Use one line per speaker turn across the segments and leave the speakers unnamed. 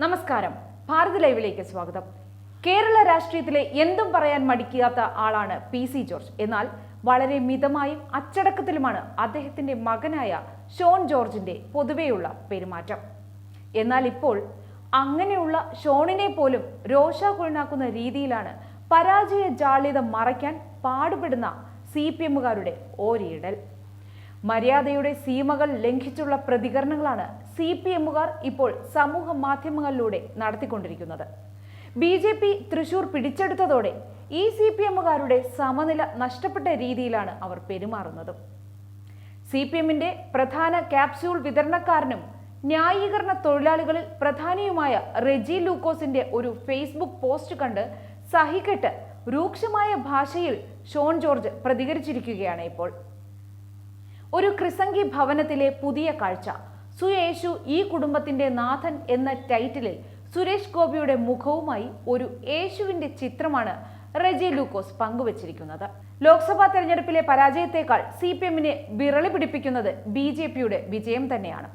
നമസ്കാരം, ഭാരത് ലൈവിലേക്ക് സ്വാഗതം. കേരള രാഷ്ട്രീയത്തിലെ എന്തും പറയാൻ മടിക്കാത്ത ആളാണ് പി.സി. ജോർജ്. എന്നാൽ വളരെ മിതമായും അച്ചടക്കത്തിലുമാണ് അദ്ദേഹത്തിന്റെ മകനായ ഷോൺ ജോർജിന്റെ പൊതുവെയുള്ള പെരുമാറ്റം. എന്നാൽ ഇപ്പോൾ അങ്ങനെയുള്ള ഷോണിനെ പോലും രോഷാകുലനാക്കുന്ന രീതിയിലാണ് പരാജയ ജാള്യത മറയ്ക്കാൻ പാടുപെടുന്ന CPM-കാരുടെ ഓരിയിടൽ. മര്യാദയുടെ സീമകൾ ലംഘിച്ചുള്ള പ്രതികരണങ്ങളാണ് CPM-കാർ ഇപ്പോൾ സമൂഹ മാധ്യമങ്ങളിലൂടെ നടത്തിക്കൊണ്ടിരിക്കുന്നത്. BJP തൃശൂർ പിടിച്ചെടുത്തതോടെ ഈ CPM-കാരുടെ സമനില നഷ്ടപ്പെട്ട രീതിയിലാണ് അവർ പെരുമാറുന്നത്. CPM-ന്റെ പ്രധാന ക്യാപ്സ്യൂൾ വിതരണക്കാരനും ന്യായീകരണ തൊഴിലാളികളിൽ പ്രധാനിയുമായ റെജി ലൂക്കോസിന്റെ ഒരു ഫേസ്ബുക്ക് പോസ്റ്റ് കണ്ട് സഹിക്കെട്ട് രൂക്ഷമായ ഭാഷയിൽ ഷോൺ ജോർജ് പ്രതികരിച്ചിരിക്കുകയാണ് ഇപ്പോൾ. ഒരു ക്രിസംഗി ഭവനത്തിലെ പുതിയ കാഴ്ച, സുയേശു ഈ കുടുംബത്തിന്റെ നാഥൻ എന്ന ടൈറ്റിലിൽ സുരേഷ് ഗോപിയുടെ മുഖവുമായി ഒരു യേശുവിന്റെ ചിത്രമാണ് റെജി ലൂക്കോസ് പങ്കുവച്ചിരിക്കുന്നത്. ലോക്സഭാ തെരഞ്ഞെടുപ്പിലെ പരാജയത്തെക്കാൾ CPM-നെ വിറളി പിടിപ്പിക്കുന്നത് BJP-യുടെ വിജയം തന്നെയാണ്.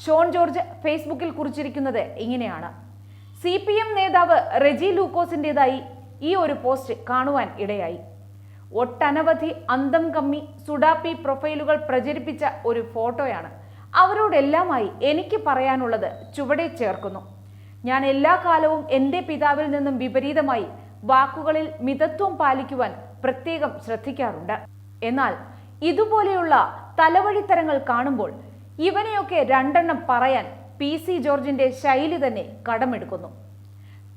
ഷോൺ ജോർജ് ഫേസ്ബുക്കിൽ കുറിച്ചിരിക്കുന്നത് ഇങ്ങനെയാണ്: CPM നേതാവ് റെജി ലൂക്കോസിന്റേതായി ഈ ഒരു പോസ്റ്റ് കാണുവാൻ ഇടയായി. ഒട്ടനവധി അന്തം കമ്മി സുഡാപ്പി പ്രൊഫൈലുകൾ പ്രചരിപ്പിച്ച ഒരു ഫോട്ടോയാണ്. അവരോടെല്ലാമായി എനിക്ക് പറയാനുള്ളത് ചുവടെ ചേർക്കുന്നു. ഞാൻ എല്ലാ കാലവും എൻ്റെ പിതാവിൽ നിന്നും വിപരീതമായി വാക്കുകളിൽ മിതത്വം പാലിക്കുവാൻ പ്രത്യേകം ശ്രദ്ധിക്കാറുണ്ട്. എന്നാൽ ഇതുപോലെയുള്ള തലവഴിത്തരങ്ങൾ കാണുമ്പോൾ ഇവനെയൊക്കെ രണ്ടെണ്ണം പറയാൻ പി.സി. ജോർജിന്റെ ശൈലി തന്നെ കടമെടുക്കുന്നു.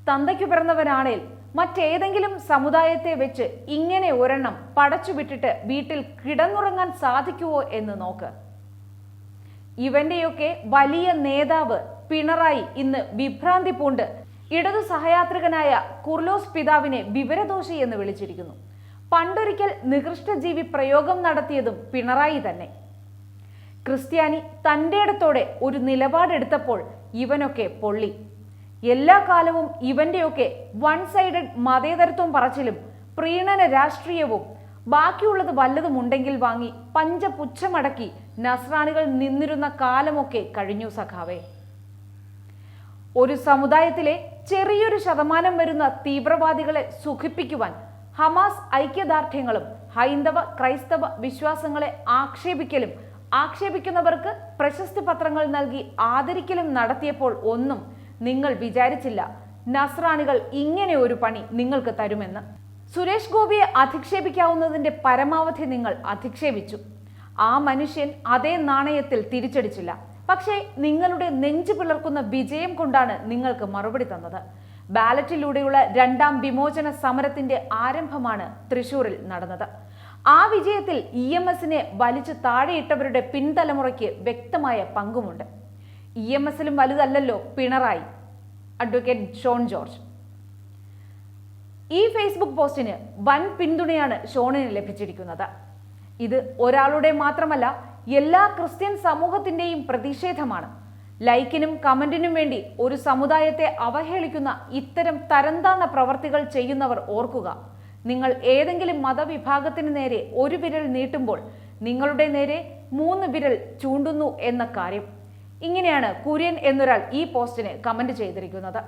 തന്തയ്ക്കു പിറന്നവനാണേൽ മറ്റേതെങ്കിലും സമുദായത്തെ വെച്ച് ഇങ്ങനെ ഒരെണ്ണം പടച്ചുവിട്ടിട്ട് വീട്ടിൽ കിടന്നുറങ്ങാൻ സാധിക്കുവോ എന്ന് നോക്ക്. ഇവന്റെയൊക്കെ വലിയ നേതാവ് പിണറായി ഇന്ന് വിഭ്രാന്തി പൂണ്ട് ഇടതു സഹയാത്രികനായ കുർലോസ് പിതാവിനെ വിവരദോഷി എന്ന് വിളിച്ചിരിക്കുന്നു. പണ്ടൊരിക്കൽ നികൃഷ്ടജീവി പ്രയോഗം നടത്തിയതും പിണറായി തന്നെ. ക്രിസ്ത്യാനി തന്റെ ഇടത്തോടെ ഒരു നിലപാടെടുത്തപ്പോൾ ഇവനൊക്കെ പൊള്ളി. എല്ലാ കാലവും ഇവന്റെയൊക്കെ വൺ സൈഡഡ് മതേതരത്വം പറച്ചിലും പ്രീണന രാഷ്ട്രീയവും ബാക്കിയുള്ളത് വല്ലതും ഉണ്ടെങ്കിൽ വാങ്ങി പഞ്ചപുച്ഛമടക്കി നസ്രാണികൾ നിന്നിരുന്ന കാലമൊക്കെ കഴിഞ്ഞു സഖാവേ. ഒരു സമുദായത്തിലെ ചെറിയൊരു ശതമാനം വരുന്ന തീവ്രവാദികളെ സുഖിപ്പിക്കുവാൻ ഹമാസ് ഐക്യദാർഢ്യങ്ങളും ഹൈന്ദവ ക്രൈസ്തവ വിശ്വാസങ്ങളെ ആക്ഷേപിക്കലും ആക്ഷേപിക്കുന്നവർക്ക് പ്രശസ്തി പത്രങ്ങൾ നൽകി ആദരിക്കലും നടത്തിയപ്പോൾ ഒന്നും നിങ്ങൾ വിചാരിച്ചില്ല നസ്രാണികൾ ഇങ്ങനെ ഒരു പണി നിങ്ങൾക്ക് തരുമെന്ന്. സുരേഷ് ഗോപിയെ അധിക്ഷേപിക്കാവുന്നതിന്റെ പരമാവധി നിങ്ങൾ അധിക്ഷേപിച്ചു. ആ മനുഷ്യൻ അതേ നാണയത്തിൽ തിരിച്ചടിച്ചില്ല. പക്ഷേ നിങ്ങളുടെ നെഞ്ചു പിളർക്കുന്ന വിജയം കൊണ്ടാണ് നിങ്ങൾക്ക് മറുപടി തന്നത്. ബാലറ്റിലൂടെയുള്ള രണ്ടാം വിമോചന സമരത്തിന്റെ ആരംഭമാണ് തൃശൂരിൽ നടന്നത്. ആ വിജയത്തിൽ EMS-നെ വലിച്ചു താഴെയിട്ടവരുടെ പിൻതലമുറയ്ക്ക് വ്യക്തമായ പങ്കുമുണ്ട്. EMS-ലും വലുതല്ലല്ലോ പിണറായി. അഡ്വക്കേറ്റ് ഷോൺ ജോർജ്. ഈ ഫേസ്ബുക്ക് പോസ്റ്റിന് വൻ പിന്തുണയാണ് ഷോണിന് ലഭിച്ചിരിക്കുന്നത്. ഇത് ഒരാളുടെ മാത്രമല്ല, എല്ലാ ക്രിസ്ത്യൻ സമൂഹത്തിന്റെയും പ്രതിഷേധമാണ്. ലൈക്കിനും കമന്റിനും വേണ്ടി ഒരു സമുദായത്തെ അവഹേളിക്കുന്ന ഇത്തരം തരംതാണ പ്രവർത്തികൾ ചെയ്യുന്നവർ ഓർക്കുക, നിങ്ങൾ ഏതെങ്കിലും മതവിഭാഗത്തിന് നേരെ ഒരു വിരൽ നീട്ടുമ്പോൾ നിങ്ങളുടെ നേരെ 3 വിരൽ ചൂണ്ടുന്നു എന്ന കാര്യം. ഇങ്ങനെയാണ് കുര്യൻ എന്നൊരാൾ ഈ പോസ്റ്റിന് കമന്റ് ചെയ്തിരിക്കുന്നത്.